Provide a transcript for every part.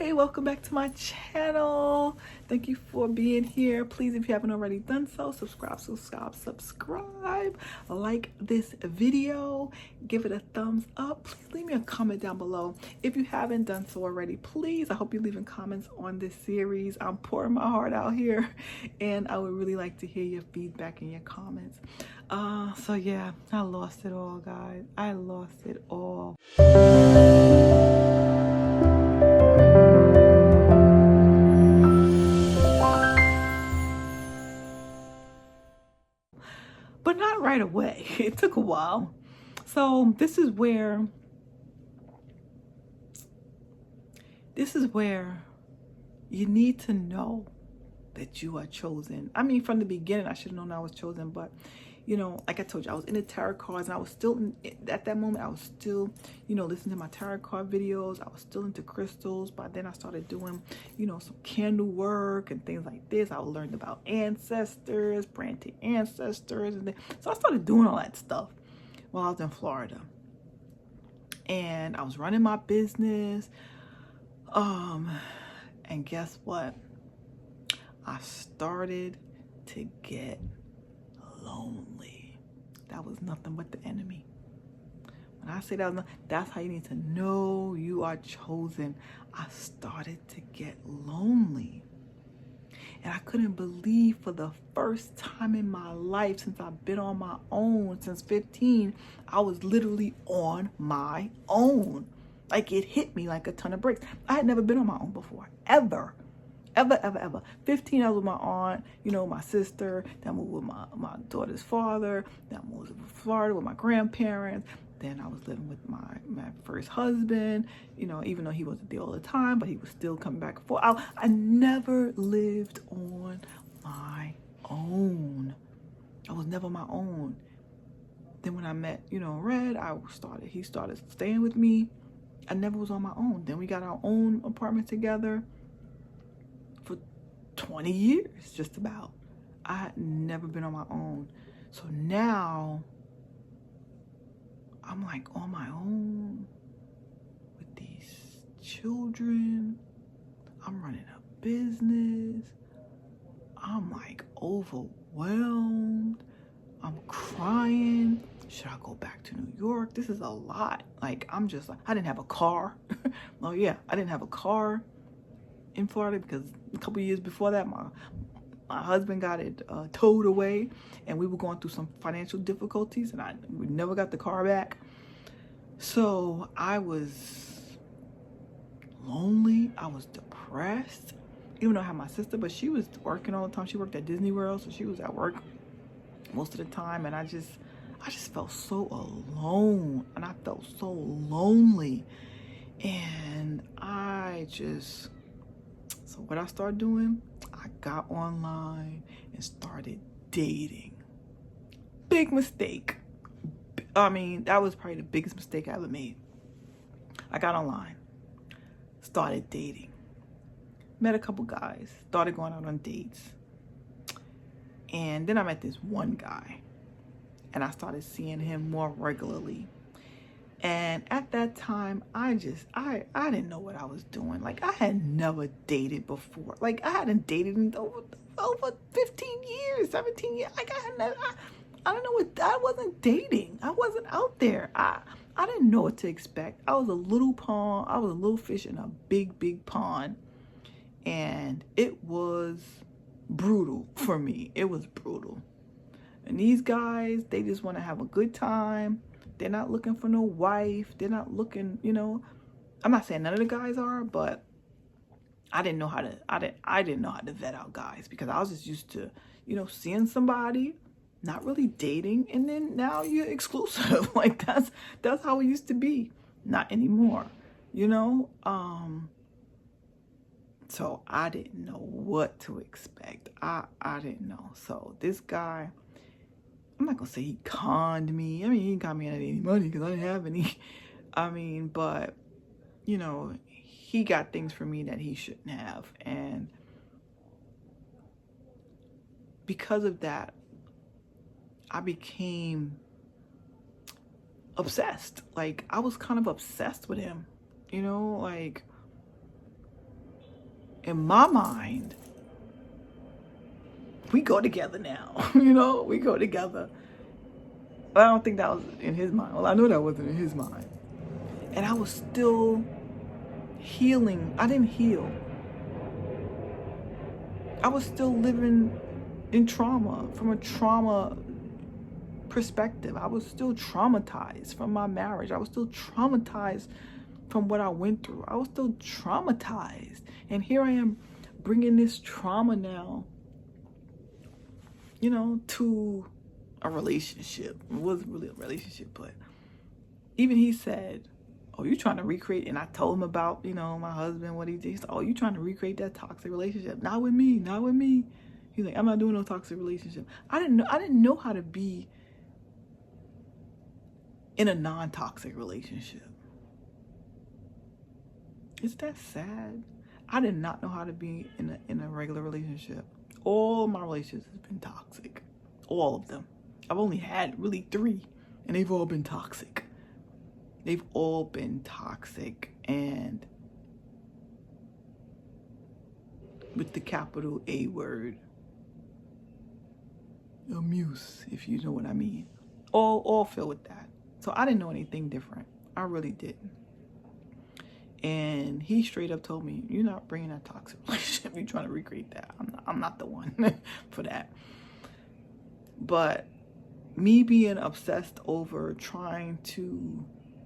Hey, welcome back to my channel. Thank you for being here. Please, if you haven't already done so, subscribe, like this video, give it a thumbs up. Please leave me a comment down below if you haven't done so already. Please, I hope you're leaving comments on this series. I'm pouring my heart out here, and I would really like to hear your feedback and your comments. So yeah, I lost it all, guys. I lost it all. But not right away. It took a while. So this is where you need to know that you are chosen. I mean, from the beginning, I should have known I was chosen, but you know, like I told you, I was into tarot cards, and I was still at that moment, I was still, you know, listening to my tarot card videos. I was still into crystals, but then I started doing, you know, some candle work and things like this. I learned about ancestors, branching ancestors, and so I started doing all that stuff while I was in Florida, and I was running my business. And guess what? I started to get lonely. That was nothing but the enemy. When I say that, that's how you need to know you are chosen. I started to get lonely. And I couldn't believe, for the first time in my life since I've been on my own, since 15, I was literally on my own. Like, it hit me like a ton of bricks. I had never been on my own before, ever. 15, I was with my aunt, you know, my sister. Then I moved with my daughter's father. Then I moved to Florida with my grandparents. Then I was living with my first husband, you know, even though he wasn't there all the time, but he was still coming back and forth. I never lived on my own. I was never on my own. Then when I met, you know, Red, he started staying with me. I never was on my own. Then we got our own apartment together for 20 years, just about. I had never been on my own. So now I'm like on my own with these children. I'm running a business. I'm like overwhelmed. I'm crying. Should I go back to New York? This is a lot. Like, I'm just like, I didn't have a car. Well, yeah, I didn't have a car in Florida because a couple years before that, my husband got it towed away, and we were going through some financial difficulties, and we never got the car back. So I was lonely. I was depressed, even though I had my sister, but she was working all the time. She worked at Disney World, so she was at work most of the time, and I just felt so alone, and I felt so lonely. And so what I started doing, I got online and started dating. Big mistake. I mean, that was probably the biggest mistake I ever made. I got online, started dating, met a couple guys, started going out on dates. And then I met this one guy, and I started seeing him more regularly. And at that time, I didn't know what I was doing. Like, I had never dated before. Like, I hadn't dated in over 15 years, 17 years. Like, I don't know what, I wasn't dating. I wasn't out there. I didn't know what to expect. I was a little pond. I was a little fish in a big, big pond. And it was brutal for me. It was brutal. And these guys, they just want to have a good time. They're not looking for no wife. They're not looking, you know. I'm not saying none of the guys are, but I didn't know how to vet out guys, because I was just used to, you know, seeing somebody, not really dating, and then now you're exclusive. Like, that's how it used to be. Not anymore, you know. So I didn't know what to expect. I didn't know. So this guy, I'm not gonna say he conned me. I mean, he didn't con me out of any money because I didn't have any. I mean, but, you know, he got things from me that he shouldn't have. And because of that, I became obsessed. Like, I was kind of obsessed with him, you know, like, in my mind, we go together now. You know, we go together. But I don't think that was in his mind. Well, I know that wasn't in his mind. And I was still healing. I didn't heal. I was still living in trauma, from a trauma perspective. I was still traumatized from my marriage. I was still traumatized from what I went through. I was still traumatized. And here I am bringing this trauma now, you know, to a relationship. It wasn't really a relationship, but even he said, oh, you trying to recreate? And I told him about, you know, my husband, what he did. He said, oh, you trying to recreate that toxic relationship? Not with me, not with me. He's like, I'm not doing no toxic relationship. I didn't know how to be in a non-toxic relationship. Is that sad? I did not know how to be in a regular relationship. All my relationships have been toxic. All of them. I've only had really 3, and they've all been toxic. They've all been toxic, and with the capital A word, amuse, if you know what I mean. All filled with that. So I didn't know anything different. I really didn't. And he straight up told me, you're not bringing that toxic relationship. You're trying to recreate that. I'm not the one for that. But me being obsessed over trying to,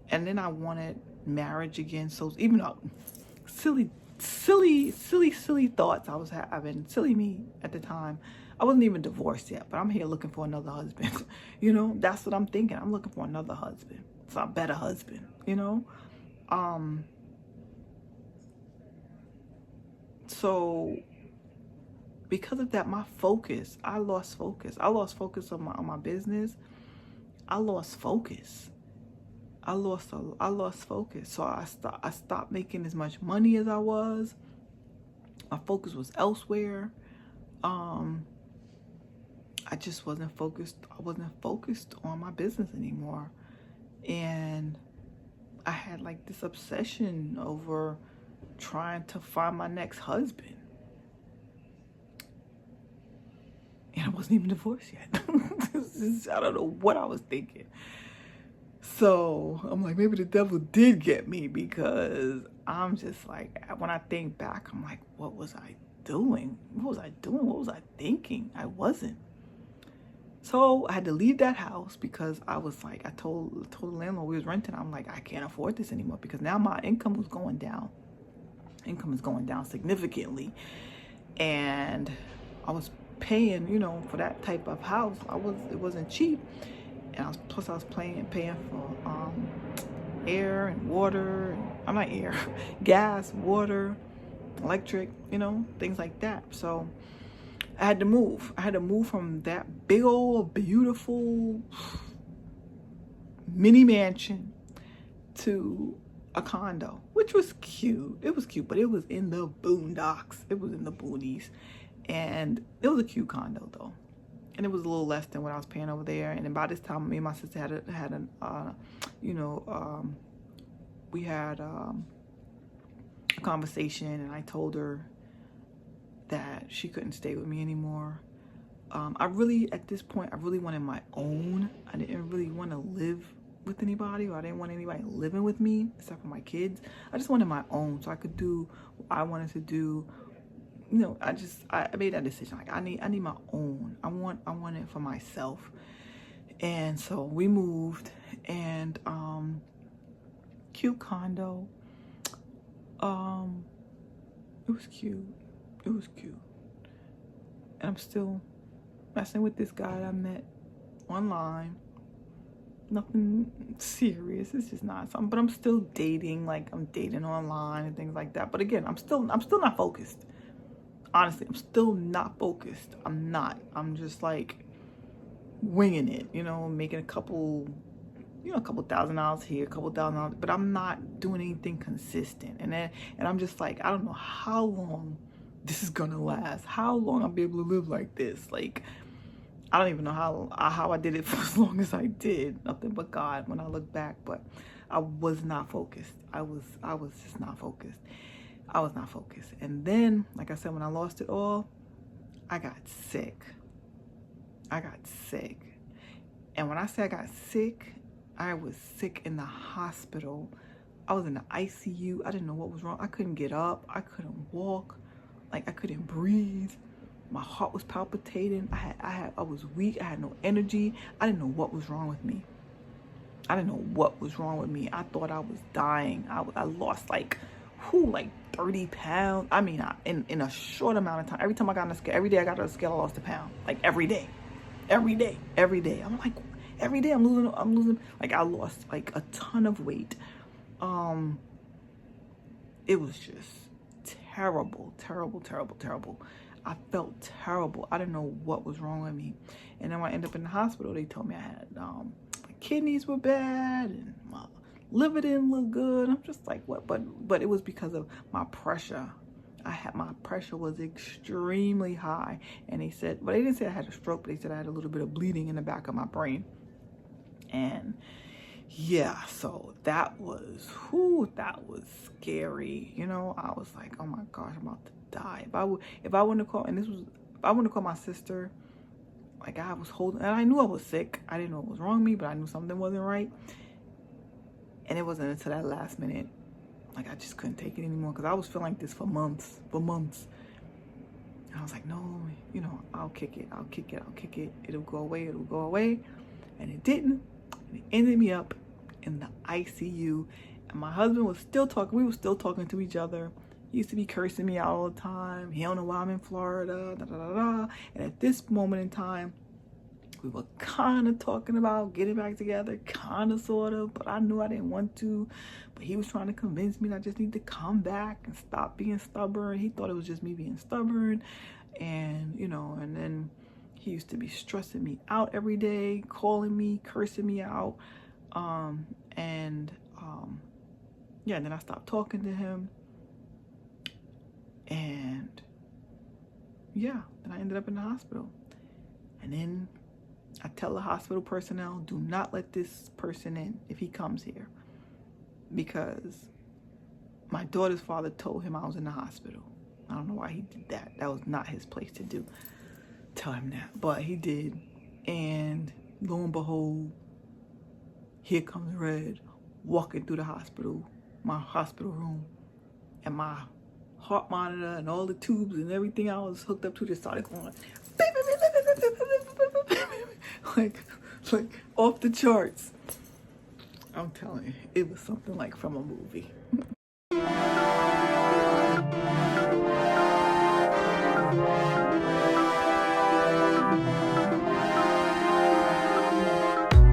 and then I wanted marriage again. So even though silly thoughts I was having, silly me at the time. I wasn't even divorced yet, but I'm here looking for another husband. You know, that's what I'm thinking. I'm looking for another husband. So a better husband, you know? So because of that, I lost focus. I lost focus on my business. I lost focus. I lost focus. So I stopped making as much money as I was. My focus was elsewhere. I just wasn't focused. I wasn't focused on my business anymore. And I had like this obsession over trying to find my next husband. And I wasn't even divorced yet. I don't know what I was thinking. So I'm like, maybe the devil did get me, because I'm just like, when I think back, I'm like, what was I doing? What was I doing? What was I thinking? I wasn't. So I had to leave that house because I was like, I told the landlord we was renting, I'm like, I can't afford this anymore, because now my income was going down. Income is going down significantly. And I was paying, you know, for that type of house. It wasn't cheap. And I was paying for air and water. I'm not air, gas, water, electric, you know, things like that. So I had to move. I had to move from that big old beautiful mini mansion to a condo, which was cute. It was cute, but it was in the boondocks. It was in the boonies. And it was a cute condo though. And it was a little less than what I was paying over there. And then by this time, me and my sister we had a conversation, and I told her that she couldn't stay with me anymore. At this point, I really wanted my own. I didn't really want to live with anybody, or I didn't want anybody living with me except for my kids. I just wanted my own, so I could do what I wanted to do. You know, I made that decision. Like, I need my own. I want it for myself. And so we moved, and cute condo. It was cute. It was cute. And I'm still messing with this guy I met online. Nothing serious. It's just not something. But I'm still dating. Like, I'm dating online and things like that. But again, I'm still not focused. Honestly, I'm still not focused. I'm not. I'm just like winging it, you know, making a couple $1,000 here, a couple $1,000, but I'm not doing anything consistent. And I'm just like, I don't know how long this is gonna last. How long I'll be able to live like this? Like, I don't even know how I did it for as long as I did. Nothing but God when I look back. But I was not focused. I was just not focused. I was not focused. And then, like I said, when I lost it all, I got sick. I got sick. And when I say I got sick, I was sick in the hospital. I was in the ICU. I didn't know what was wrong. I couldn't get up. I couldn't walk. Like, I couldn't breathe. My heart was palpitating. I was weak. I had no energy. I didn't know what was wrong with me. I didn't know what was wrong with me. I thought I was dying. I lost like 30 pounds. I mean, in a short amount of time. Every time I got on the scale, every day I got on the scale, I lost a pound. Like every day. I'm like, every day I'm losing. Like, I lost like a ton of weight. It was just terrible. I felt terrible. I didn't know what was wrong with me. And then when I ended up in the hospital, they told me I had my kidneys were bad and my liver didn't look good. I'm just like, what? But it was because of my pressure. My pressure was extremely high. And they said, well, they didn't say I had a stroke, but they said I had a little bit of bleeding in the back of my brain. And yeah, so that was scary. You know, I was like, oh my gosh, I'm about to die. If I wouldn't have called my sister, like, I was holding, and I knew I was sick. I didn't know what was wrong with me, but I knew something wasn't right. And it wasn't until that last minute, like, I just couldn't take it anymore, because I was feeling like this for months. And I was like, no, you know, I'll kick it. It'll go away. And it didn't. And it ended me up in the ICU. And my husband was still talking. We were still talking to each other. He used to be cursing me out all the time. He don't know why I'm in Florida. And at this moment in time, we were kind of talking about getting back together, kind of, sort of, but I knew I didn't want to. But he was trying to convince me that I just need to come back and stop being stubborn. He thought it was just me being stubborn. And, you know, and then he used to be stressing me out every day, calling me, cursing me out. Yeah, then I stopped talking to him. And yeah, then I ended up in the hospital. And then I tell the hospital personnel, do not let this person in if he comes here. Because my daughter's father told him I was in the hospital. I don't know why he did that. That was not his place to do. Tell him that. But he did. And lo and behold, here comes Red walking through the hospital, my hospital room. And my heart monitor and all the tubes and everything I was hooked up to just started going like off the charts. I'm telling you, it was something like from a movie.